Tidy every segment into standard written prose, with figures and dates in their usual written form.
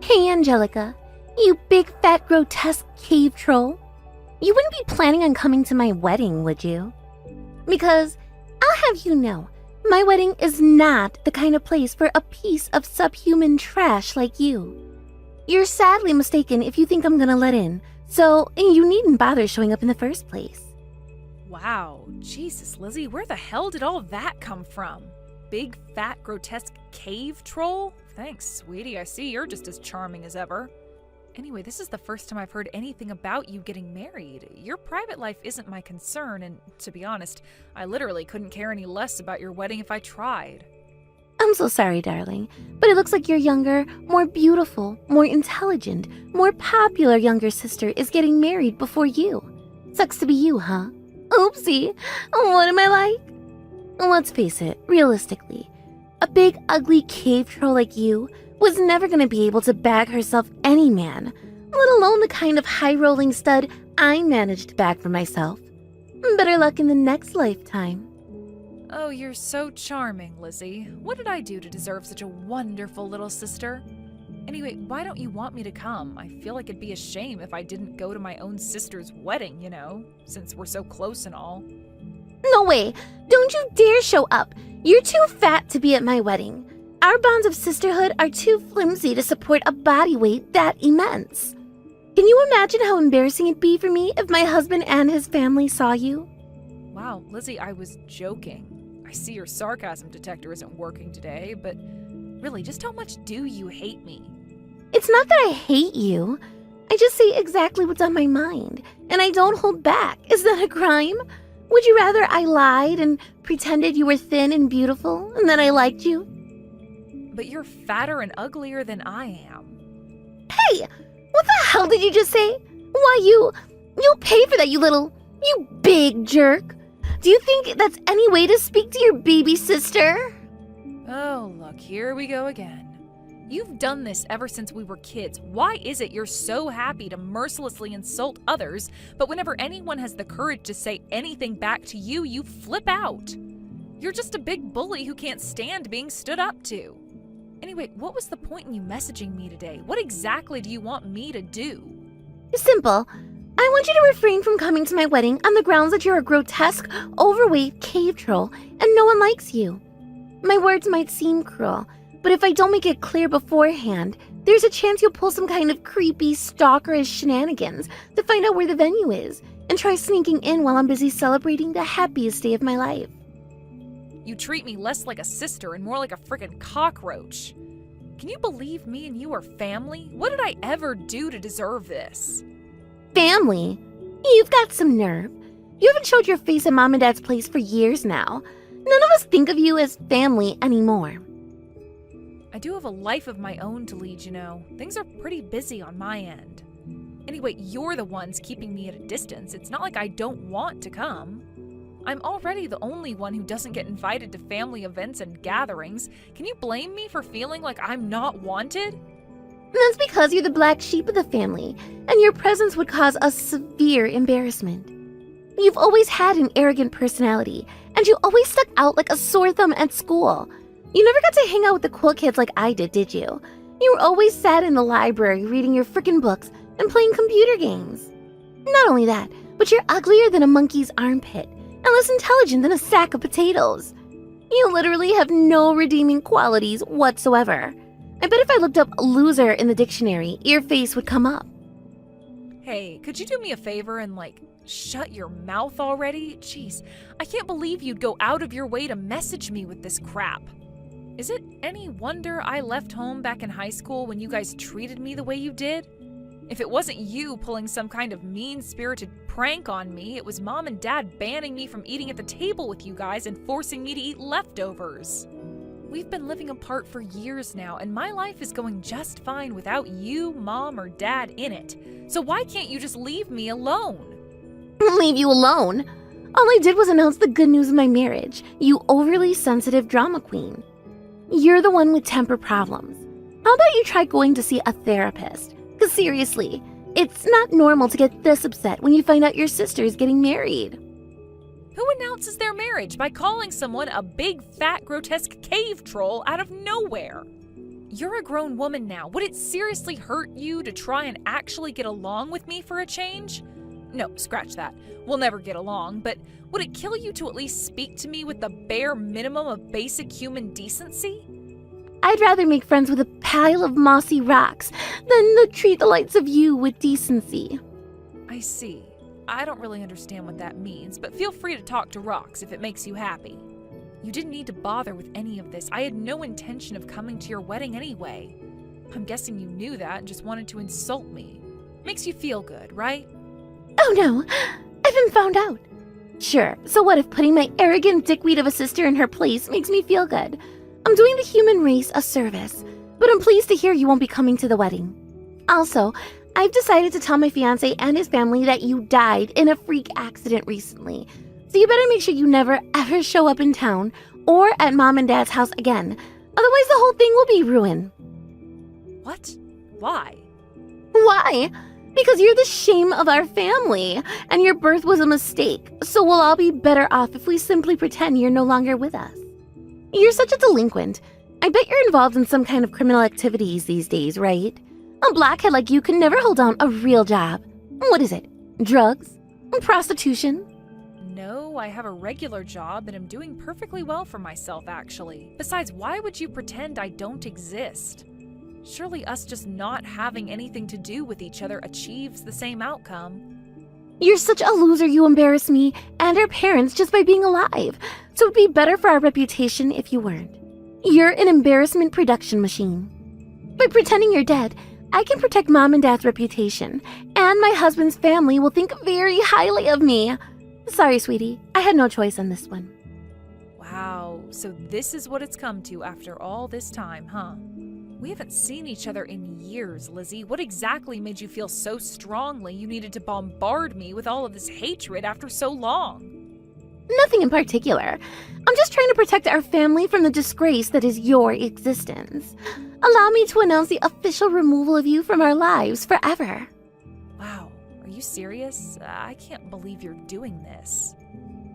Hey, Angelica, you big fat grotesque cave troll. You wouldn't be planning on coming to my wedding, would you? Because I'll have you know, my wedding is not the kind of place for a piece of subhuman trash like you. You're sadly mistaken if you think I'm gonna let in, so you needn't bother showing up in the first place. Wow, Jesus, Lizzie, where the hell did all that come from? Big, fat, grotesque cave troll? Thanks, sweetie. I see you're just as charming as ever. Anyway, this is the first time I've heard anything about you getting married. Your private life isn't my concern, and to be honest, I literally couldn't care any less about your wedding if I tried. I'm so sorry, darling, but it looks like your younger, more beautiful, more intelligent, more popular younger sister is getting married before you. Sucks to be you, huh? Oopsie. What am I like? Let's face it, realistically, a big, ugly cave troll like you was never going to be able to bag herself any man, let alone the kind of high-rolling stud I managed to bag for myself. Better luck in the next lifetime. Oh, you're so charming, Lizzie. What did I do to deserve such a wonderful little sister? Anyway, why don't you want me to come? I feel like it'd be a shame if I didn't go to my own sister's wedding, you know, since we're so close and all. No way! Don't you dare show up! You're too fat to be at my wedding. Our bonds of sisterhood are too flimsy to support a body weight that immense. Can you imagine how embarrassing it'd be for me if my husband and his family saw you? Wow, Lizzie, I was joking. I see your sarcasm detector isn't working today, but really, just how much do you hate me? It's not that I hate you. I just say exactly what's on my mind, and I don't hold back. Is that a crime? Would you rather I lied and pretended you were thin and beautiful and that I liked you? But you're fatter and uglier than I am. Hey! What the hell did you just say? Why, you'll pay for that, you big jerk. Do you think that's any way to speak to your baby sister? Oh, look, here we go again. You've done this ever since we were kids. Why is it you're so happy to mercilessly insult others, but whenever anyone has the courage to say anything back to you, you flip out? You're just a big bully who can't stand being stood up to. Anyway, what was the point in you messaging me today? What exactly do you want me to do? Simple. I want you to refrain from coming to my wedding on the grounds that you're a grotesque, overweight cave troll and no one likes you. My words might seem cruel, but if I don't make it clear beforehand, there's a chance you'll pull some kind of creepy, stalkerish shenanigans to find out where the venue is and try sneaking in while I'm busy celebrating the happiest day of my life. You treat me less like a sister and more like a frickin' cockroach. Can you believe me and you are family? What did I ever do to deserve this? Family? You've got some nerve. You haven't showed your face at Mom and Dad's place for years now. None of us think of you as family anymore. I do have a life of my own to lead, you know. Things are pretty busy on my end. Anyway, you're the ones keeping me at a distance. It's not like I don't want to come. I'm already the only one who doesn't get invited to family events and gatherings. Can you blame me for feeling like I'm not wanted? That's because you're the black sheep of the family, and your presence would cause us severe embarrassment. You've always had an arrogant personality, and you always stuck out like a sore thumb at school. You never got to hang out with the cool kids like I did you? You were always sat in the library reading your frickin' books and playing computer games. Not only that, but you're uglier than a monkey's armpit and less intelligent than a sack of potatoes. You literally have no redeeming qualities whatsoever. I bet if I looked up loser in the dictionary, your face would come up. Hey, could you do me a favor and, shut your mouth already? Jeez, I can't believe you'd go out of your way to message me with this crap. Is it any wonder I left home back in high school when you guys treated me the way you did? If it wasn't you pulling some kind of mean-spirited prank on me, it was Mom and Dad banning me from eating at the table with you guys and forcing me to eat leftovers. We've been living apart for years now, and my life is going just fine without you, Mom, or Dad in it. So why can't you just leave me alone? Leave you alone? All I did was announce the good news of my marriage, you overly sensitive drama queen. You're the one with temper problems. How about you try going to see a therapist? Because seriously, it's not normal to get this upset when you find out your sister is getting married. Who announces their marriage by calling someone a big, fat, grotesque cave troll out of nowhere? You're a grown woman now. Would it seriously hurt you to try and actually get along with me for a change? No, scratch that. We'll never get along, but would it kill you to at least speak to me with the bare minimum of basic human decency? I'd rather make friends with a pile of mossy rocks than to treat the likes of you with decency. I see. I don't really understand what that means, but feel free to talk to rocks if it makes you happy. You didn't need to bother with any of this. I had no intention of coming to your wedding anyway. I'm guessing you knew that and just wanted to insult me. Makes you feel good, right? Oh no, I've been found out. Sure, so what if putting my arrogant dickweed of a sister in her place makes me feel good? I'm doing the human race a service, but I'm pleased to hear you won't be coming to the wedding. Also, I've decided to tell my fiancé and his family that you died in a freak accident recently. So you better make sure you never ever show up in town or at Mom and Dad's house again. Otherwise the whole thing will be ruined. What? Why? Why? Because you're the shame of our family, and your birth was a mistake, so we'll all be better off if we simply pretend you're no longer with us. You're such a delinquent. I bet you're involved in some kind of criminal activities these days, right? A blackhead like you can never hold down a real job. What is it? Drugs? Prostitution? No, I have a regular job and am doing perfectly well for myself, actually. Besides, why would you pretend I don't exist? Surely us just not having anything to do with each other achieves the same outcome. You're such a loser, you embarrass me and our parents just by being alive, so it'd be better for our reputation if you weren't. You're an embarrassment production machine. By pretending you're dead, I can protect Mom and Dad's reputation, and my husband's family will think very highly of me. Sorry, sweetie, I had no choice on this one. Wow, so this is what it's come to after all this time, huh? We haven't seen each other in years, Lizzie. What exactly made you feel so strongly you needed to bombard me with all of this hatred after so long? Nothing in particular. I'm just trying to protect our family from the disgrace that is your existence. Allow me to announce the official removal of you from our lives forever. Wow, are you serious? I can't believe you're doing this.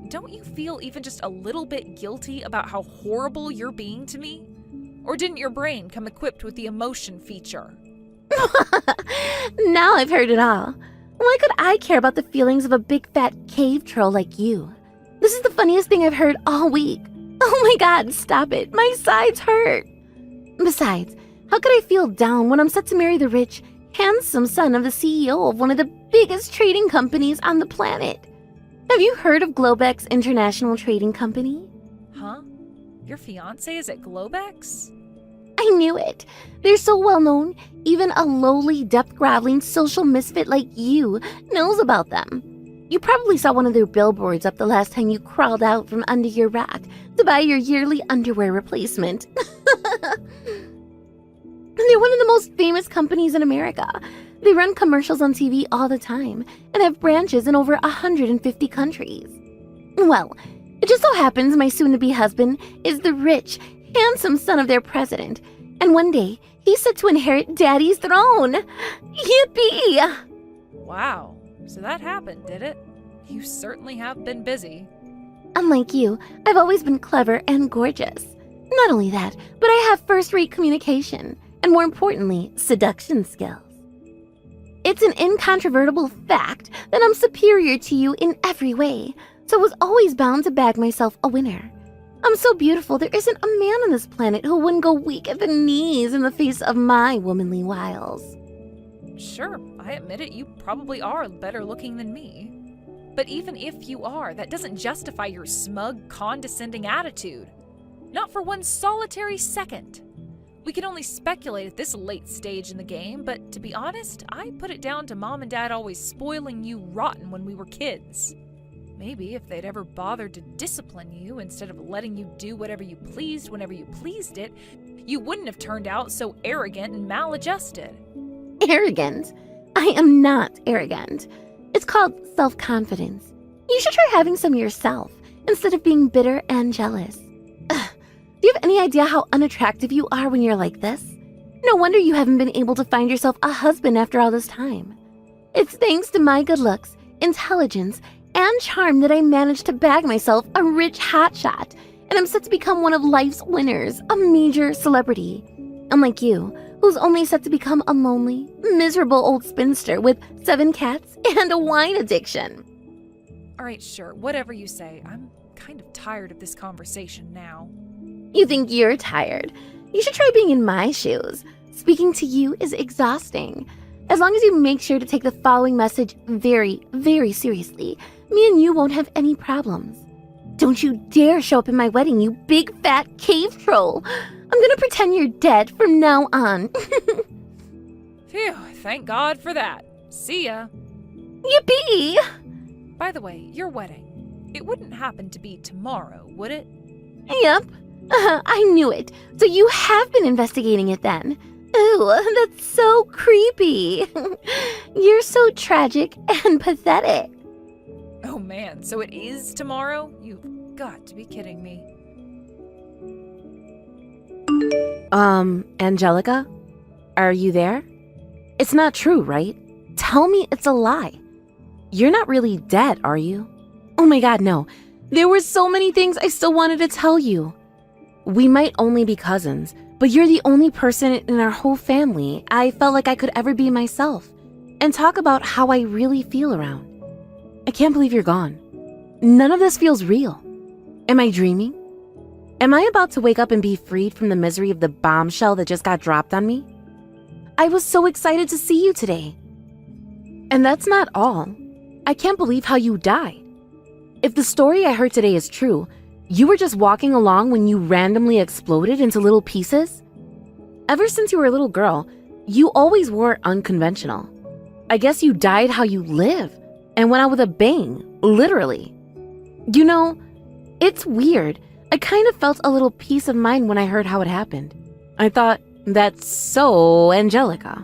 Don't you feel even just a little bit guilty about how horrible you're being to me? Or didn't your brain come equipped with the emotion feature? Now I've heard it all. Why could I care about the feelings of a big fat cave troll like you? This is the funniest thing I've heard all week. Oh my god, stop it. My sides hurt. Besides, how could I feel down when I'm set to marry the rich, handsome son of the CEO of one of the biggest trading companies on the planet? Have you heard of Globex International Trading Company? Huh? Your fiancé is at Globex? I knew it. They're so well known, even a lowly, depth-groveling social misfit like you knows about them. You probably saw one of their billboards up the last time you crawled out from under your rock to buy your yearly underwear replacement. They're one of the most famous companies in America. They run commercials on TV all the time and have branches in over 150 countries. Well, it just so happens my soon-to-be husband is the rich, handsome son of their president, and one day he's set to inherit Daddy's throne. Yippee! Wow, so that happened, did it? You certainly have been busy. Unlike you, I've always been clever and gorgeous. Not only that, but I have first-rate communication, and more importantly, seduction skills. It's an incontrovertible fact that I'm superior to you in every way, so I was always bound to bag myself a winner. I'm so beautiful, there isn't a man on this planet who wouldn't go weak at the knees in the face of my womanly wiles. Sure, I admit it, you probably are better looking than me. But even if you are, that doesn't justify your smug, condescending attitude. Not for one solitary second. We can only speculate at this late stage in the game, but to be honest, I put it down to Mom and Dad always spoiling you rotten when we were kids. Maybe if they'd ever bothered to discipline you instead of letting you do whatever you pleased whenever you pleased it, you wouldn't have turned out so arrogant and maladjusted. Arrogant? I am not arrogant. It's called self-confidence. You should try having some yourself instead of being bitter and jealous. Ugh. Do you have any idea how unattractive you are when you're like this? No wonder you haven't been able to find yourself a husband after all this time. It's thanks to my good looks, intelligence, and charm that I managed to bag myself a rich hotshot, and I'm set to become one of life's winners, a major celebrity. unlike you, who's only set to become a lonely, miserable old spinster with 7 cats and a wine addiction. All right, sure, whatever you say. I'm kind of tired of this conversation now. You think you're tired? You should try being in my shoes. Speaking to you is exhausting. As long as you make sure to take the following message very, very seriously, me and you won't have any problems. Don't you dare show up in my wedding, you big fat cave troll. I'm gonna pretend you're dead from now on. Phew, thank God for that. See ya. Yippee! By the way, your wedding. It wouldn't happen to be tomorrow, would it? Yep. I knew it. So you have been investigating it then. Ooh, that's so creepy. You're so tragic and pathetic. Oh man, so it is tomorrow? You've got to be kidding me. Angelica? Are you there? It's not true, right? Tell me it's a lie. You're not really dead, are you? Oh my god, no. There were so many things I still wanted to tell you. We might only be cousins, but you're the only person in our whole family I felt like I could ever be myself and talk about how I really feel around. I can't believe you're gone. None of this feels real. Am I dreaming? Am I about to wake up and be freed from the misery of the bombshell that just got dropped on me? I was so excited to see you today. And that's not all. I can't believe how you died. If the story I heard today is true, you were just walking along when you randomly exploded into little pieces? Ever since you were a little girl, you always were unconventional. I guess you died how you live and went out with a bang, literally. You know, it's weird. I kind of felt a little peace of mind when I heard how it happened. I thought, that's so Angelica.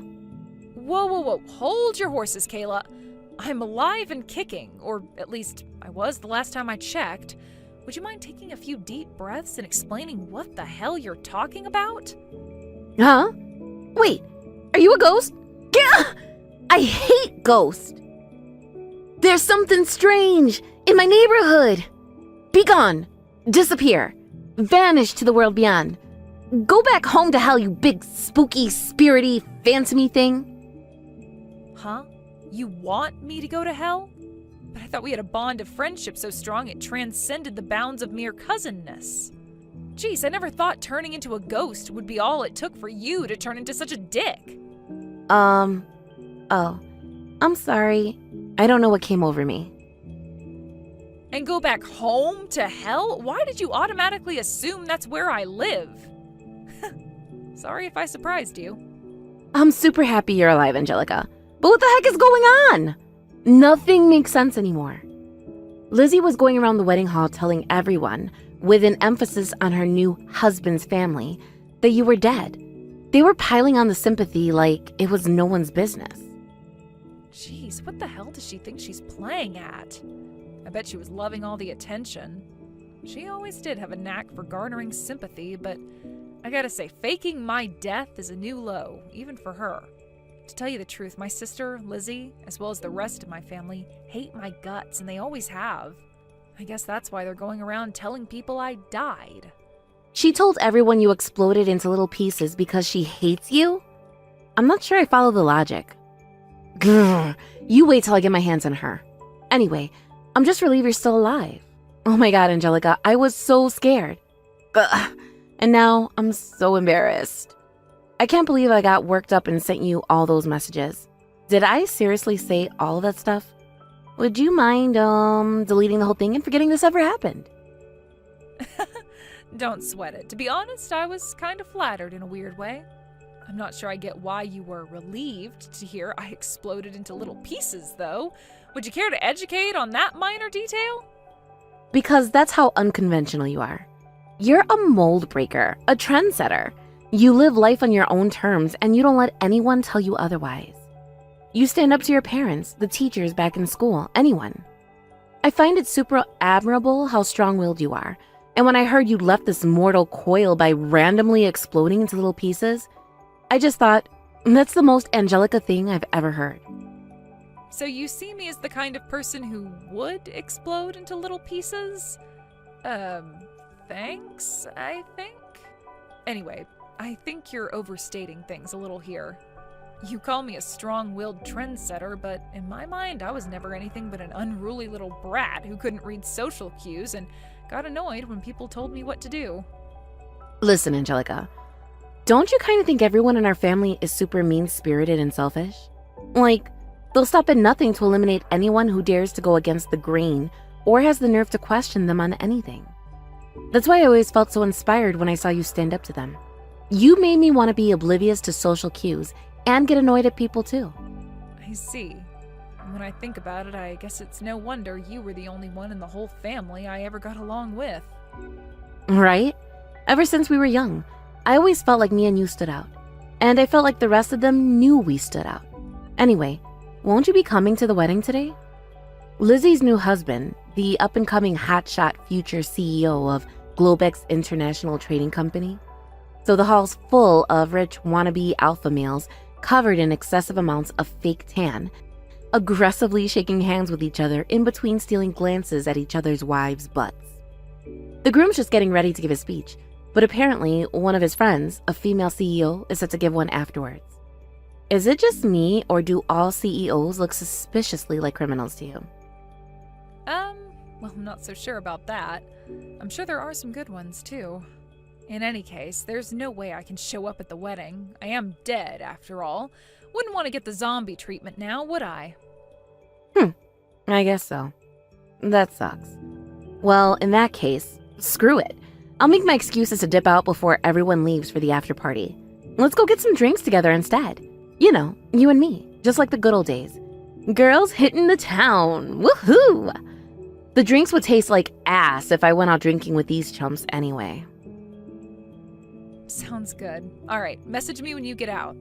Whoa. Hold your horses, Kayla. I'm alive and kicking, or at least I was the last time I checked. Would you mind taking a few deep breaths and explaining what the hell you're talking about? Huh? Wait, are you a ghost? Gah! I hate ghosts. There's something strange in my neighborhood. Be gone. Disappear. Vanish to the world beyond. Go back home to hell, you big spooky, spirity, phantomy thing. Huh? You want me to go to hell? But I thought we had a bond of friendship so strong it transcended the bounds of mere cousinness. Jeez, I never thought turning into a ghost would be all it took for you to turn into such a dick. Oh, I'm sorry. I don't know what came over me. And go back home to hell? Why did you automatically assume that's where I live? Sorry if I surprised you. I'm super happy you're alive, Angelica. But what the heck is going on? Nothing makes sense anymore. Lizzie was going around the wedding hall telling everyone, with an emphasis on her new husband's family, that you were dead. They were piling on the sympathy like it was no one's business. Jeez, what the hell does she think she's playing at? I bet she was loving all the attention. She always did have a knack for garnering sympathy, but I gotta say, faking my death is a new low, even for her. To tell you the truth, my sister, Lizzie, as well as the rest of my family, hate my guts, and they always have. I guess that's why they're going around telling people I died. She told everyone you exploded into little pieces because she hates you? I'm not sure I follow the logic. Grr, you wait till I get my hands on her. Anyway, I'm just relieved you're still alive. Oh my god, Angelica, I was so scared. Ugh. And now I'm so embarrassed. I can't believe I got worked up and sent you all those messages. Did I seriously say all of that stuff? Would you mind, deleting the whole thing and forgetting this ever happened? Don't sweat it. To be honest, I was kind of flattered in a weird way. I'm not sure I get why you were relieved to hear I exploded into little pieces, though. Would you care to educate on that minor detail? Because that's how unconventional you are. You're a mold breaker, a trendsetter. You live life on your own terms, and you don't let anyone tell you otherwise. You stand up to your parents, the teachers back in school, anyone. I find it super admirable how strong-willed you are, and when I heard you left this mortal coil by randomly exploding into little pieces, I just thought, that's the most Angelica thing I've ever heard. So you see me as the kind of person who would explode into little pieces? Thanks, I think? Anyway, I think you're overstating things a little here. You call me a strong-willed trendsetter, but in my mind, I was never anything but an unruly little brat who couldn't read social cues and got annoyed when people told me what to do. Listen, Angelica, don't you kind of think everyone in our family is super mean-spirited and selfish? Like, they'll stop at nothing to eliminate anyone who dares to go against the grain or has the nerve to question them on anything. That's why I always felt so inspired when I saw you stand up to them. You made me want to be oblivious to social cues and get annoyed at people too. I see. When I think about it, I guess it's no wonder you were the only one in the whole family I ever got along with. Right? Ever since we were young, I always felt like me and you stood out. And I felt like the rest of them knew we stood out. Anyway, won't you be coming to the wedding today? Lizzie's new husband, the up-and-coming hotshot future CEO of Globex International Trading Company. So the hall's full of rich wannabe alpha males covered in excessive amounts of fake tan, aggressively shaking hands with each other in between stealing glances at each other's wives' butts. The groom's just getting ready to give his speech, but apparently one of his friends, a female CEO, is set to give one afterwards. Is it just me, or do all CEOs look suspiciously like criminals to you? Well, I'm not so sure about that. I'm sure there are some good ones, too. In any case, there's no way I can show up at the wedding. I am dead, after all. Wouldn't want to get the zombie treatment now, would I? I guess so. That sucks. Well, in that case, screw it. I'll make my excuses to dip out before everyone leaves for the after party. Let's go get some drinks together instead. You know, you and me, just like the good old days. Girls hitting the town. Woohoo! The drinks would taste like ass if I went out drinking with these chumps anyway. Sounds good. All right, message me when you get out.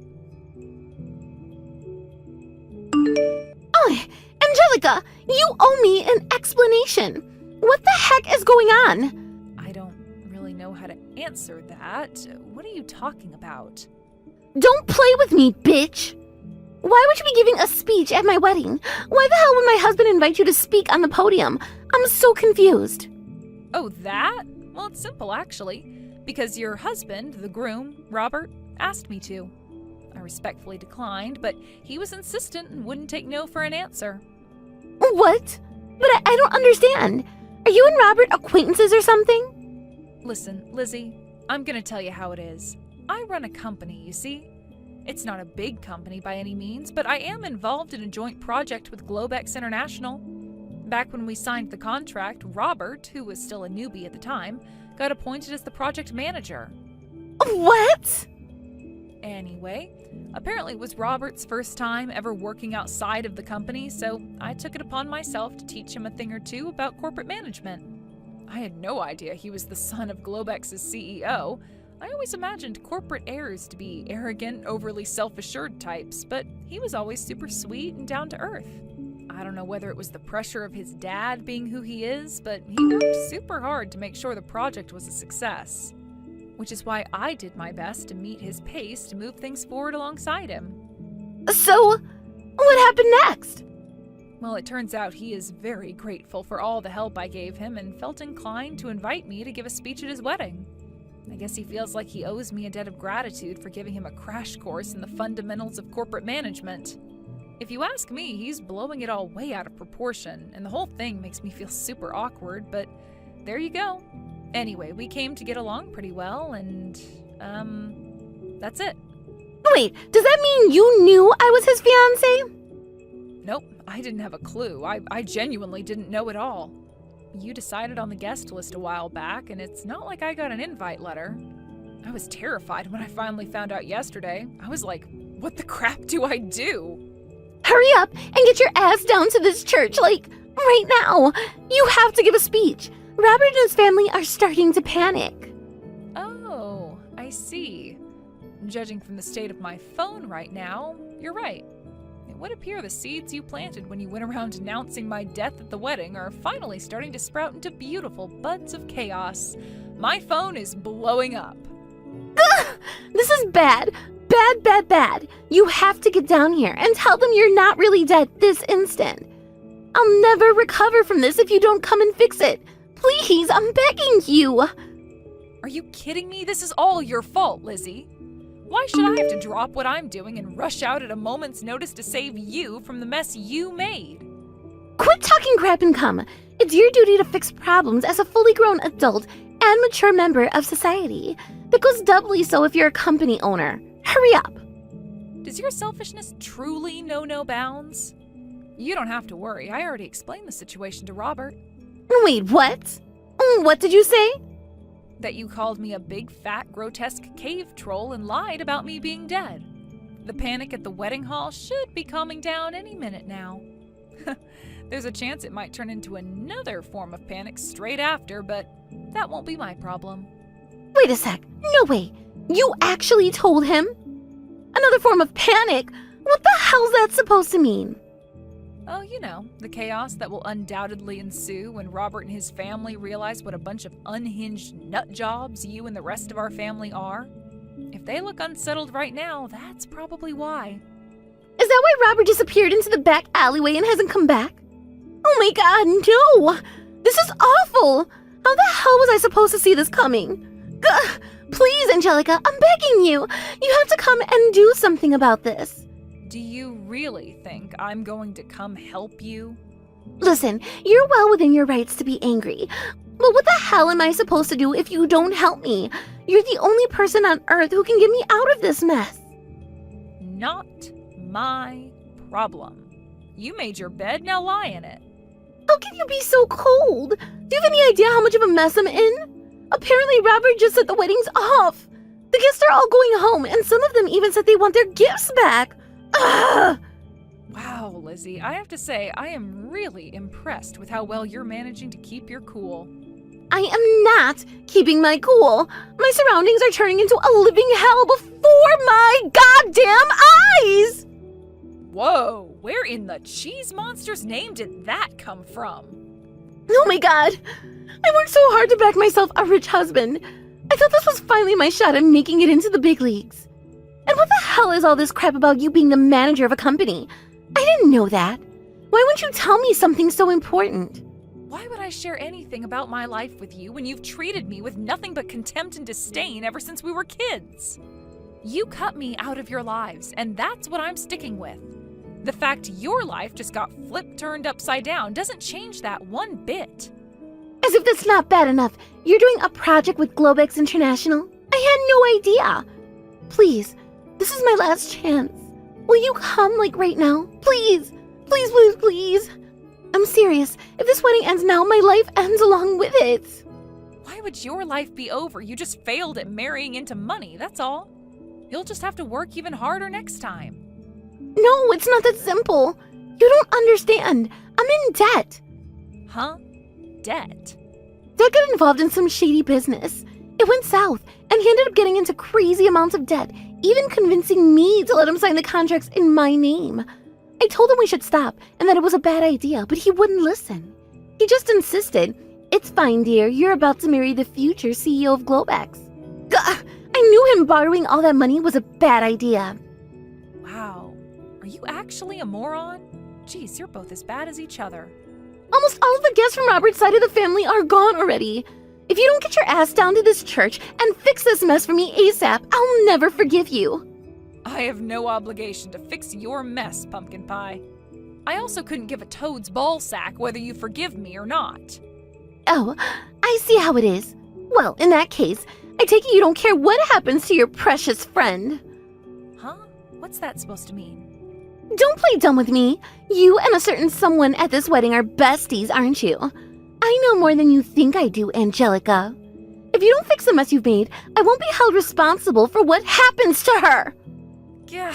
Oh, Angelica, you owe me an explanation. What the heck is going on? I don't really know how to answer that. What are you talking about? Don't play with me, bitch. Why would you be giving a speech at my wedding? Why the hell would my husband invite you to speak on the podium? I'm so confused. Oh, that? Well, it's simple, actually. Because your husband, the groom, Robert, asked me to. I respectfully declined, but he was insistent and wouldn't take no for an answer. What? But I don't understand. Are you and Robert acquaintances or something? Listen, Lizzie, I'm gonna tell you how it is. I run a company, you see? It's not a big company by any means, but I am involved in a joint project with Globex International. Back when we signed the contract, Robert, who was still a newbie at the time, got appointed as the project manager. What? Anyway, apparently it was Robert's first time ever working outside of the company, so I took it upon myself to teach him a thing or two about corporate management. I had no idea he was the son of Globex's CEO. I always imagined corporate heirs to be arrogant, overly self-assured types, but he was always super sweet and down to earth. I don't know whether it was the pressure of his dad being who he is, but he worked super hard to make sure the project was a success. Which is why I did my best to meet his pace to move things forward alongside him. So, what happened next? Well, it turns out he is very grateful for all the help I gave him and felt inclined to invite me to give a speech at his wedding. I guess he feels like he owes me a debt of gratitude for giving him a crash course in the fundamentals of corporate management. If you ask me, he's blowing it all way out of proportion, and the whole thing makes me feel super awkward, but there you go. Anyway, we came to get along pretty well, and, that's it. Wait, does that mean you knew I was his fiancé? Nope, I didn't have a clue. I genuinely didn't know at all. You decided on the guest list a while back, and it's not like I got an invite letter. I was terrified when I finally found out yesterday. I was like, what the crap do I do? Hurry up and get your ass down to this church, like, right now. You have to give a speech. Robert and his family are starting to panic. Oh, I see. Judging from the state of my phone right now, you're right. It would appear the seeds you planted when you went around announcing my death at the wedding are finally starting to sprout into beautiful buds of chaos. My phone is blowing up. Ugh, this is bad. Bad, bad, bad. You have to get down here and tell them you're not really dead this instant. I'll never recover from this if you don't come and fix it. Please, I'm begging you. Are you kidding me? This is all your fault, Lizzie. Why should I have to drop what I'm doing and rush out at a moment's notice to save you from the mess you made? Quit talking crap and come. It's your duty to fix problems as a fully grown adult and mature member of society. That goes doubly so if you're a company owner. Hurry up. Does your selfishness truly know no bounds? You don't have to worry. I already explained the situation to Robert. Wait, what? What did you say? That you called me a big, fat, grotesque cave troll and lied about me being dead. The panic at the wedding hall should be calming down any minute now. There's a chance it might turn into another form of panic straight after, but that won't be my problem. Wait a sec. No way. You actually told him? Another form of panic? What the hell's that supposed to mean? Oh, you know, the chaos that will undoubtedly ensue when Robert and his family realize what a bunch of unhinged nut jobs you and the rest of our family are. If they look unsettled right now, that's probably why. Is that why Robert disappeared into the back alleyway and hasn't come back? Oh my god, no! This is awful! How the hell was I supposed to see this coming? Gah! Please, Angelica, I'm begging you! You have to come and do something about this. Do you really think I'm going to come help you? Listen, you're well within your rights to be angry. But what the hell am I supposed to do if you don't help me? You're the only person on Earth who can get me out of this mess. Not my problem. You made your bed, now lie in it. How can you be so cold? Do you have any idea how much of a mess I'm in? Apparently Robert just said the wedding's off. The guests are all going home, and some of them even said they want their gifts back. Ugh! Wow, Lizzie, I have to say, I am really impressed with how well you're managing to keep your cool. I am not keeping my cool. My surroundings are turning into a living hell before my goddamn eyes! Whoa, where in the cheese monster's name did that come from? Oh my god! I worked so hard to back myself a rich husband. I thought this was finally my shot at making it into the big leagues. And what the hell is all this crap about you being the manager of a company? I didn't know that. Why wouldn't you tell me something so important? Why would I share anything about my life with you when you've treated me with nothing but contempt and disdain ever since we were kids? You cut me out of your lives, and that's what I'm sticking with. The fact your life just got turned upside down doesn't change that one bit. As if that's not bad enough, you're doing a project with Globex International? I had no idea. Please, this is my last chance. Will you come, like, right now? Please, please, please, please. I'm serious. If this wedding ends now, my life ends along with it. Why would your life be over? You just failed at marrying into money, that's all. You'll just have to work even harder next time. No, it's not that simple. You don't understand. I'm in debt. Huh? Debt? Dad got involved in some shady business. It went south, and he ended up getting into crazy amounts of debt, even convincing me to let him sign the contracts in my name. I told him we should stop and that it was a bad idea, but he wouldn't listen. He just insisted, "It's fine, dear. You're about to marry the future CEO of Globex." Gah! I knew him borrowing all that money was a bad idea. Wow. Are you actually a moron? Jeez, you're both as bad as each other. Almost all of the guests from Robert's side of the family are gone already. If you don't get your ass down to this church and fix this mess for me ASAP, I'll never forgive you. I have no obligation to fix your mess, Pumpkin Pie. I also couldn't give a toad's ball sack whether you forgive me or not. Oh, I see how it is. Well, in that case, I take it you don't care what happens to your precious friend. Huh? What's that supposed to mean? Don't play dumb with me. You and a certain someone at this wedding are besties, aren't you? I know more than you think I do, Angelica. If you don't fix the mess you've made, I won't be held responsible for what happens to her. Yeah.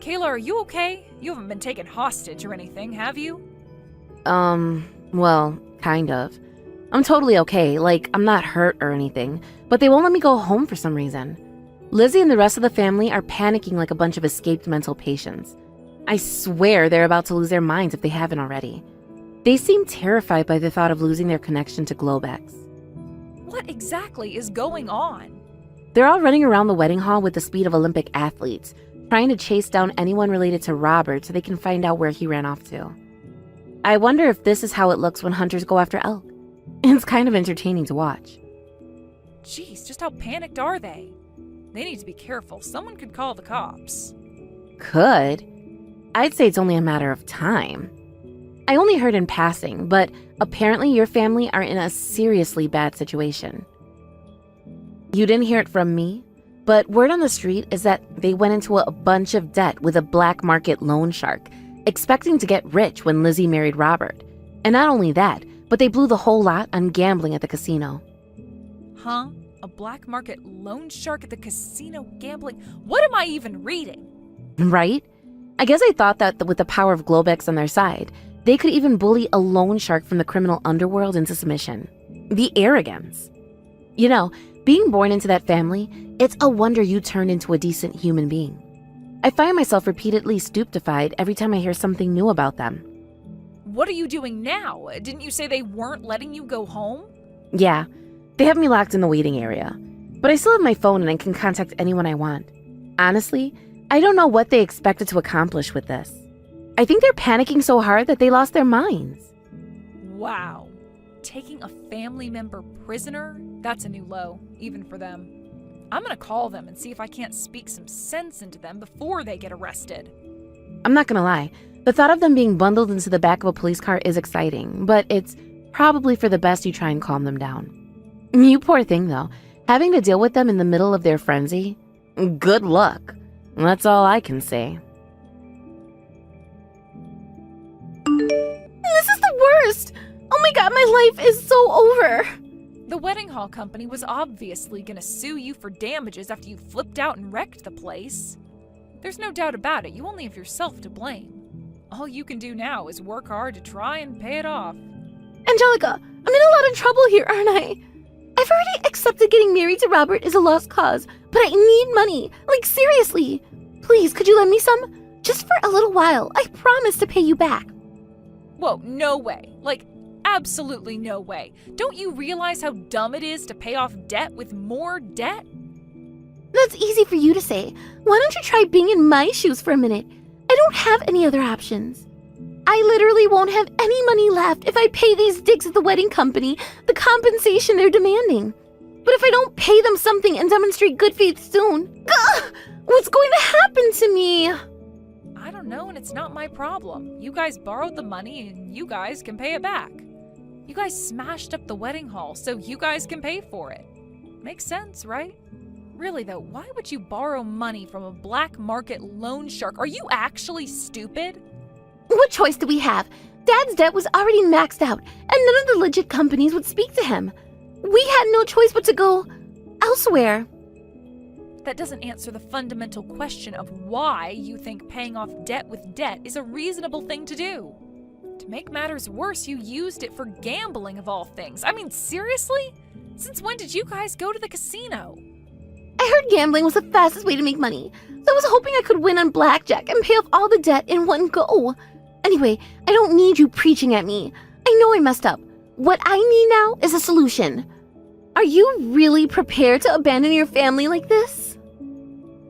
Kayla, are you okay? You haven't been taken hostage or anything, have you? Well, kind of. I'm totally okay, like, I'm not hurt or anything, but they won't let me go home for some reason. Lizzie and the rest of the family are panicking like a bunch of escaped mental patients. I swear they're about to lose their minds if they haven't already. They seem terrified by the thought of losing their connection to Globex. What exactly is going on? They're all running around the wedding hall with the speed of Olympic athletes, trying to chase down anyone related to Robert so they can find out where he ran off to. I wonder if this is how it looks when hunters go after elk. It's kind of entertaining to watch. Jeez, just how panicked are they? They need to be careful. Someone could call the cops. Could? I'd say it's only a matter of time. I only heard in passing, but apparently your family are in a seriously bad situation. You didn't hear it from me, but word on the street is that they went into a bunch of debt with a black market loan shark, expecting to get rich when Lizzie married Robert. And not only that, but they blew the whole lot on gambling at the casino. Huh? A black market loan shark at the casino gambling? What am I even reading? Right? I guess I thought that with the power of Globex on their side, they could even bully a loan shark from the criminal underworld into submission. The arrogance. You know, being born into that family, it's a wonder you turned into a decent human being. I find myself repeatedly stupefied every time I hear something new about them. What are you doing now? Didn't you say they weren't letting you go home? Yeah, they have me locked in the waiting area. But I still have my phone and I can contact anyone I want. Honestly, I don't know what they expected to accomplish with this. I think they're panicking so hard that they lost their minds. Wow. Taking a family member prisoner? That's a new low, even for them. I'm gonna call them and see if I can't speak some sense into them before they get arrested. I'm not gonna lie, the thought of them being bundled into the back of a police car is exciting, but it's probably for the best you try and calm them down. You poor thing, though. Having to deal with them in the middle of their frenzy? Good luck. That's all I can say. This is the worst! Oh my god, my life is so over! The wedding hall company was obviously gonna sue you for damages after you flipped out and wrecked the place. There's no doubt about it, you only have yourself to blame. All you can do now is work hard to try and pay it off. Angelica, I'm in a lot of trouble here, aren't I? I've already accepted getting married to Robert is a lost cause, but I need money. Like, seriously. Please, could you lend me some? Just for a little while. I promise to pay you back. Whoa, no way. Like, absolutely no way. Don't you realize how dumb it is to pay off debt with more debt? That's easy for you to say. Why don't you try being in my shoes for a minute? I don't have any other options. I literally won't have any money left if I pay these dicks at the wedding company the compensation they're demanding. But if I don't pay them something and demonstrate good faith soon, what's going to happen to me? I don't know, and it's not my problem. You guys borrowed the money and you guys can pay it back. You guys smashed up the wedding hall, so you guys can pay for it. Makes sense, right? Really though, why would you borrow money from a black market loan shark? Are you actually stupid? What choice do we have? Dad's debt was already maxed out, and none of the legit companies would speak to him. We had no choice but to go elsewhere. That doesn't answer the fundamental question of why you think paying off debt with debt is a reasonable thing to do. To make matters worse, you used it for gambling of all things. I mean, seriously? Since when did you guys go to the casino? I heard gambling was the fastest way to make money, so I was hoping I could win on blackjack and pay off all the debt in one go. Anyway, I don't need you preaching at me. I know I messed up. What I need now is a solution. Are you really prepared to abandon your family like this?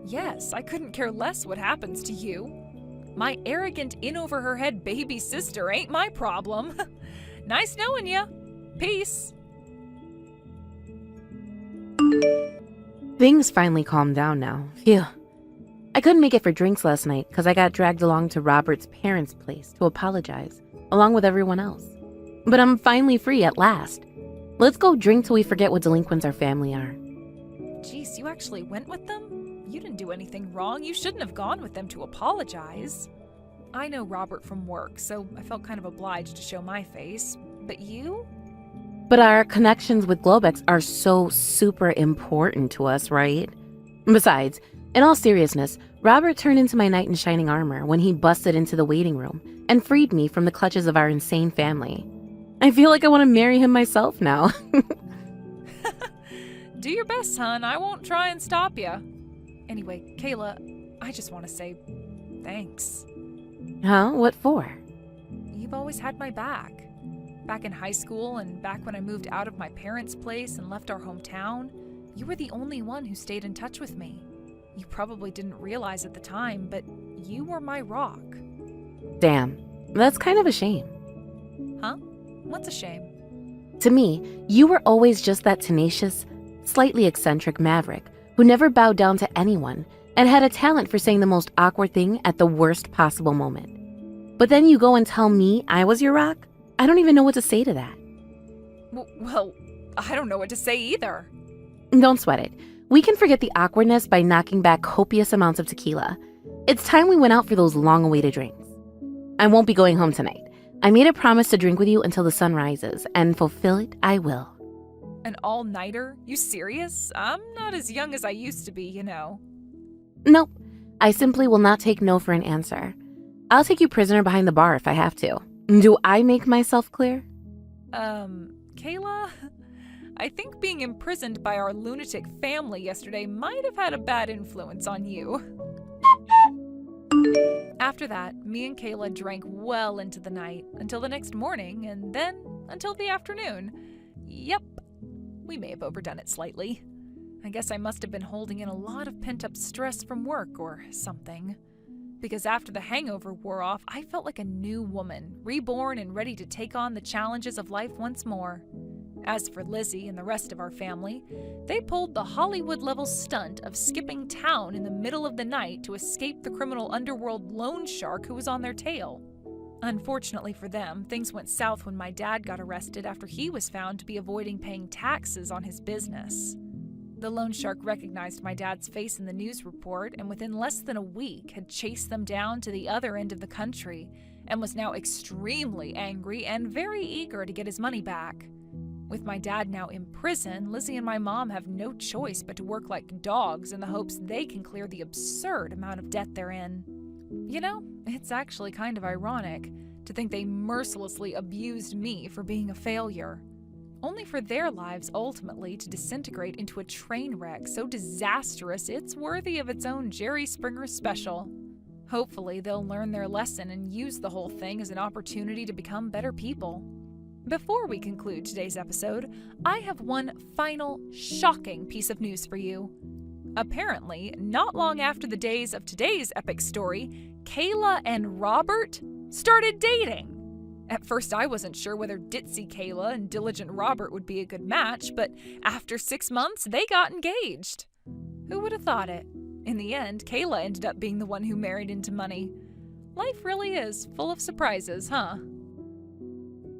Yes, I couldn't care less what happens to you. My arrogant, in-over-her-head baby sister ain't my problem. Nice knowing ya. Peace. Things finally calmed down now. Phew. I couldn't make it for drinks last night because I got dragged along to Robert's parents' place to apologize, along with everyone else. But I'm finally free at last. Let's go drink till we forget what delinquents our family are. Jeez, you actually went with them? You didn't do anything wrong. You shouldn't have gone with them to apologize. I know Robert from work, so I felt kind of obliged to show my face. But you? But our connections with Globex are so super important to us, right? Besides, in all seriousness, Robert turned into my knight in shining armor when he busted into the waiting room and freed me from the clutches of our insane family. I feel like I want to marry him myself now. Do your best, hon. I won't try and stop you. Anyway, Kayla, I just want to say thanks. Huh? What for? You've always had my back. Back in high school and back when I moved out of my parents' place and left our hometown, you were the only one who stayed in touch with me. You probably didn't realize at the time, but you were my rock. Damn, that's kind of a shame. Huh? What's a shame? To me, you were always just that tenacious, slightly eccentric maverick who never bowed down to anyone and had a talent for saying the most awkward thing at the worst possible moment. But then you go and tell me I was your rock? I don't even know what to say to that. Well, I don't know what to say either. Don't sweat it. We can forget the awkwardness by knocking back copious amounts of tequila. It's time we went out for those long-awaited drinks. I won't be going home tonight. I made a promise to drink with you until the sun rises, and fulfill it I will. An all-nighter? You serious? I'm not as young as I used to be, you know. Nope. I simply will not take no for an answer. I'll take you prisoner behind the bar if I have to. Do I make myself clear? Kayla? I think being imprisoned by our lunatic family yesterday might have had a bad influence on you. After that, me and Kayla drank well into the night, until the next morning, and then until the afternoon. Yep, we may have overdone it slightly. I guess I must have been holding in a lot of pent-up stress from work or something. Because after the hangover wore off, I felt like a new woman, reborn and ready to take on the challenges of life once more. As for Lizzie and the rest of our family, they pulled the Hollywood-level stunt of skipping town in the middle of the night to escape the criminal underworld loan shark who was on their tail. Unfortunately for them, things went south when my dad got arrested after he was found to be avoiding paying taxes on his business. The loan shark recognized my dad's face in the news report and within less than a week had chased them down to the other end of the country and was now extremely angry and very eager to get his money back. With my dad now in prison, Lizzie and my mom have no choice but to work like dogs in the hopes they can clear the absurd amount of debt they're in. You know, it's actually kind of ironic to think they mercilessly abused me for being a failure, only for their lives ultimately to disintegrate into a train wreck so disastrous it's worthy of its own Jerry Springer special. Hopefully they'll learn their lesson and use the whole thing as an opportunity to become better people. Before we conclude today's episode, I have one final shocking piece of news for you. Apparently, not long after the days of today's epic story, Kayla and Robert started dating. At first, I wasn't sure whether ditzy Kayla and diligent Robert would be a good match, but after 6 months, they got engaged. Who would have thought it? In the end, Kayla ended up being the one who married into money. Life really is full of surprises, huh?